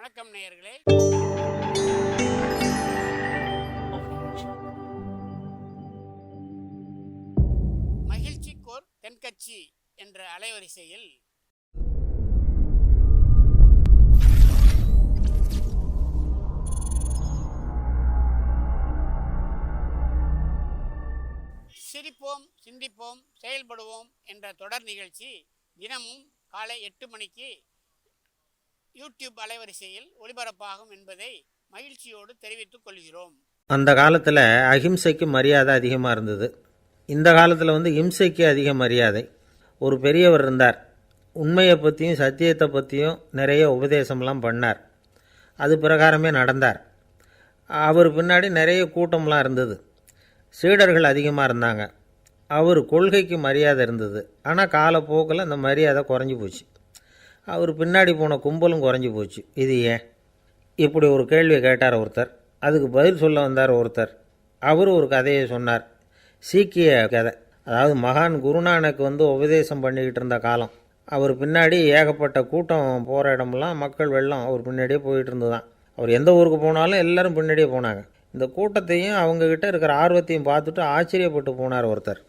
வணக்கம் நேயர்களே. மகிழ்ச்சிக்கோர் தென்கட்சி என்ற அலைவரிசையில் சிரிப்போம், சிந்திப்போம், செயல்படுவோம் என்ற தொடர் நிகழ்ச்சி தினமும் காலை 8 மணிக்கு யூடியூப் அலைவரிசையில் ஒளிபரப்பாகும் என்பதை மகிழ்ச்சியோடு தெரிவித்துக் கொள்கிறோம். அந்த காலத்தில் அஹிம்சைக்கு மரியாதை அதிகமாக இருந்தது. இந்த காலத்தில் இம்சைக்கு அதிக மரியாதை. ஒரு பெரியவர் இருந்தார். உண்மையை பற்றியும் சத்தியத்தை பற்றியும் நிறைய உபதேசம்லாம் பண்ணார். அது பிரகாரமே நடந்தார். அவர் பின்னாடி நிறைய கூட்டம்லாம் இருந்தது. சீடர்கள் அதிகமாக இருந்தாங்க. அவர் கொள்கைக்கு மரியாதை இருந்தது. ஆனால் காலப்போக்கில் அந்த மரியாதை குறைஞ்சி போச்சு. அவர் பின்னாடி போன கும்பலும் குறைஞ்சி போச்சு. இது ஏன்? இப்படி ஒரு கேள்வியை கேட்டார் ஒருத்தர். அதுக்கு பதில் சொல்ல வந்தார் ஒருத்தர். அவர் ஒரு கதையை சொன்னார். சீக்கிய கதை. அதாவது மகான் குருநானக் உபதேசம் பண்ணிக்கிட்டு இருந்த காலம். அவர் பின்னாடி ஏகப்பட்ட கூட்டம் போகிற இடமெல்லாம் மக்கள் வெள்ளம் அவர் பின்னாடியே போயிட்டு இருந்துதான். அவர் எந்த ஊருக்கு போனாலும் எல்லோரும் பின்னாடியே போனாங்க. இந்த கூட்டத்தையும் அவங்கக்கிட்ட இருக்கிற ஆர்வத்தையும் பார்த்துட்டு ஆச்சரியப்பட்டு போனார் ஒருத்தர்.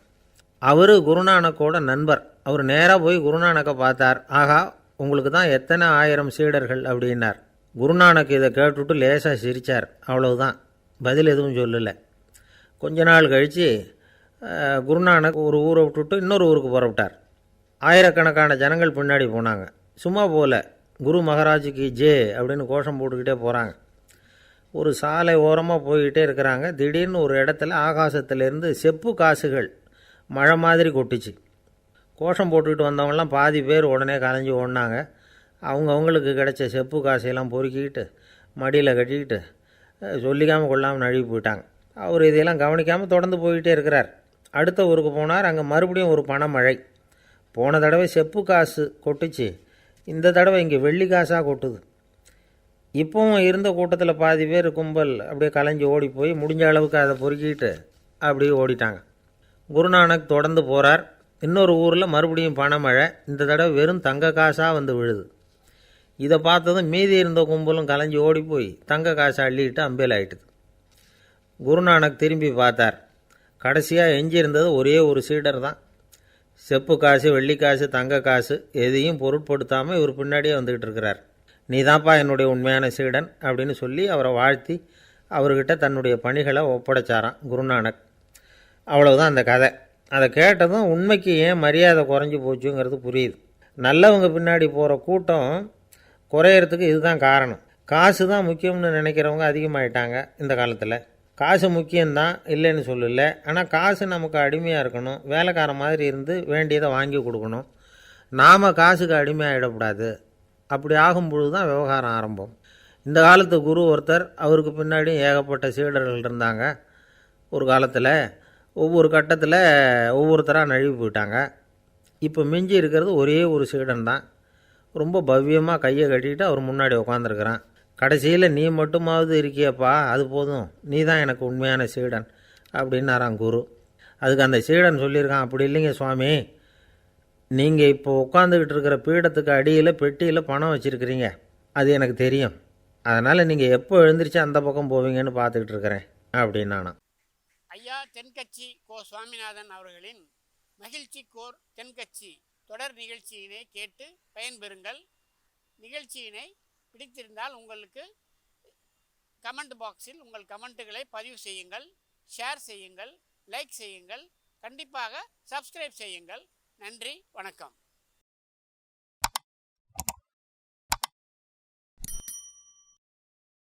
அவர் குருநானக்கோட நண்பர். அவர் நேராக போய் குருநானக்கை பார்த்தார். ஆகா, உங்களுக்கு தான் எத்தனை ஆயிரம் சீடர்கள் அப்படின்னார். குருநானக் இதை கேட்டுவிட்டு லேசாக சிரித்தார். அவ்வளவுதான், பதில் எதுவும் சொல்லலை. கொஞ்ச நாள் கழித்து குருநானக் ஒரு ஊரை விட்டுவிட்டு இன்னொரு ஊருக்கு புறப்பட்டார். ஆயிரக்கணக்கான ஜனங்கள் பின்னாடி போனாங்க. சும்மா போல குரு மகாராஜுக்கு ஜே அப்படின்னு கோஷம் போட்டுக்கிட்டே போகிறாங்க. ஒரு சாலை ஓரமாக போய்கிட்டே இருக்கிறாங்க. திடீர்னு ஒரு இடத்துல ஆகாசத்துலேருந்து செப்பு காசுகள் மழை மாதிரி கொட்டுச்சு. கோஷம் போட்டுக்கிட்டு வந்தவங்களாம் பாதி பேர் உடனே கலைஞ்சி ஓடினாங்க. அவங்களுக்கு கிடைச்ச செப்பு காசையெல்லாம் பொறுக்கிக்கிட்டு மடியில் கட்டிக்கிட்டு சொல்லிக்காமல் கொள்ளாமல் நழுவி போயிட்டாங்க. அவர் இதையெல்லாம் கவனிக்காமல் தொடர்ந்து போய்கிட்டே இருக்கிறார். அடுத்த ஊருக்கு போனார். அங்கே மறுபடியும் ஒரு பணமழை. போன தடவை செப்பு காசு கொட்டுச்சு, இந்த தடவை இங்கே வெள்ளி காசாக கொட்டுது. இப்போவும் இருந்த கூட்டத்தில் பாதி பேர் கும்பல் அப்படியே கலைஞ்சி ஓடி போய் முடிஞ்ச அளவுக்கு அதை பொறுக்கிட்டு அப்படியே ஓடிட்டாங்க. குருநானக் தொடர்ந்து போகிறார். இன்னொரு ஊரில் மறுபடியும் பணமழை. இந்த தடவை வெறும் தங்க காசாக விழுது. இதை பார்த்ததும் மீதி இருந்த கும்பலும் கலைஞ்சி ஓடி போய் தங்க காசை அள்ளிக்கிட்டு அம்பேல் ஆயிட்டுது. குருநானக் திரும்பி பார்த்தார். கடைசியாக எஞ்சி இருந்தது ஒரே ஒரு சீடர் தான். செப்பு காசு, வெள்ளிக்காசு, தங்க காசு எதையும் பொருட்படுத்தாமல் இவர் பின்னாடியே வந்துக்கிட்டு இருக்கிறார். நீ தான்ப்பா என்னுடைய உண்மையான சீடன் அப்படின்னு சொல்லி அவரை வாழ்த்தி அவர்கிட்ட தன்னுடைய பணிகளை ஒப்படைச்சாராம் குருநானக். அவ்வளவுதான் அந்த கதை. அதை கேட்டதும் உண்மைக்கு ஏன் மரியாதை குறைஞ்சி போச்சுங்கிறது புரியுது. நல்லவங்க பின்னாடி போகிற கூட்டம் குறையிறதுக்கு இதுதான் காரணம். காசு தான் முக்கியம்னு நினைக்கிறவங்க அதிகமாகிட்டாங்க இந்த காலத்தில். காசு முக்கியம்தான், இல்லைன்னு சொல்லலை. ஆனால் காசு நமக்கு அடிமையாக இருக்கணும். வேலைக்கார மாதிரி இருந்து வேண்டியதை வாங்கி கொடுக்கணும். நாம் காசுக்கு அடிமையாகிடக்கூடாது. அப்படி ஆகும்பொழுது தான் விவகாரம் ஆரம்பம். இந்த காலத்து குரு ஒருத்தர், அவருக்கு பின்னாடி ஏகப்பட்ட சீடர்கள் இருந்தாங்க. ஒரு காலத்தில் ஒவ்வொரு கட்டத்தில் ஒவ்வொருத்தராக நழுவி போயிட்டாங்க. இப்போ மிஞ்சி இருக்கிறது ஒரே ஒரு சீடன் தான். ரொம்ப பவ்யமாக கையை கட்டிக்கிட்டு அவர் முன்னாடி உட்காந்துருக்கிறான். கடைசியில் நீ மட்டுமாவது இருக்கியப்பா, அது போதும், நீ தான் எனக்கு உண்மையான சீடன் அப்படின்னாராம் குரு. அதுக்கு அந்த சீடன் சொல்லியிருக்கான், அப்படி இல்லைங்க சுவாமி, நீங்கள் இப்போ உட்காந்துக்கிட்டு இருக்கிற பீடத்துக்கு அடியில் பெட்டியில் பணம் வச்சுருக்கிறீங்க, அது எனக்கு தெரியும். அதனால் நீங்கள் எப்போ எழுந்திரிச்சு அந்த பக்கம் போவீங்கன்னு பார்த்துக்கிட்டு இருக்கிறேன் அப்படின்னானா. ஐயா தென்கட்சி கோ சுவாமிநாதன் அவர்களின் மகிழ்ச்சிக்கோர் தென்கட்சி தொடர் நிகழ்ச்சியினை கேட்டு பயன்பெறுங்கள். நிகழ்ச்சியினை பிடித்திருந்தால் உங்களுக்கு கமெண்ட் பாக்ஸில் உங்கள் கமெண்ட்டுகளை பதிவு செய்யுங்கள், ஷேர் செய்யுங்கள், லைக் செய்யுங்கள், கண்டிப்பாக சப்ஸ்கிரைப் செய்யுங்கள். நன்றி, வணக்கம்.